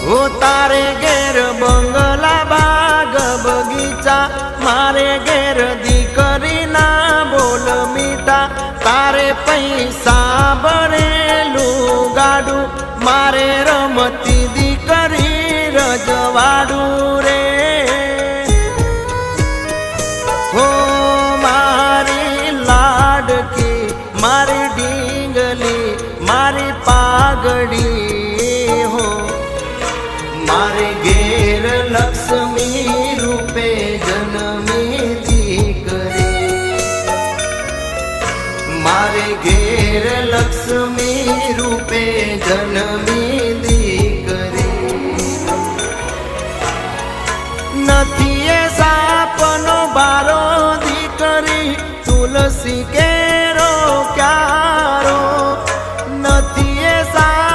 हो तारे घेर बंगला बाग बगीचा, मारे घेर दीकरी ना बोल मीठा। तारे पैसा भरेलू गाडू, मारे रमती दीकरी रजवाडू रे। हो मारी लाडकी मारी डींगली मारी पागड़ी हो, मारे घेर लक्ष्मी रूपे जन्मी दीकरी। मारे घेर लक्ष्मी रूपे जन्मी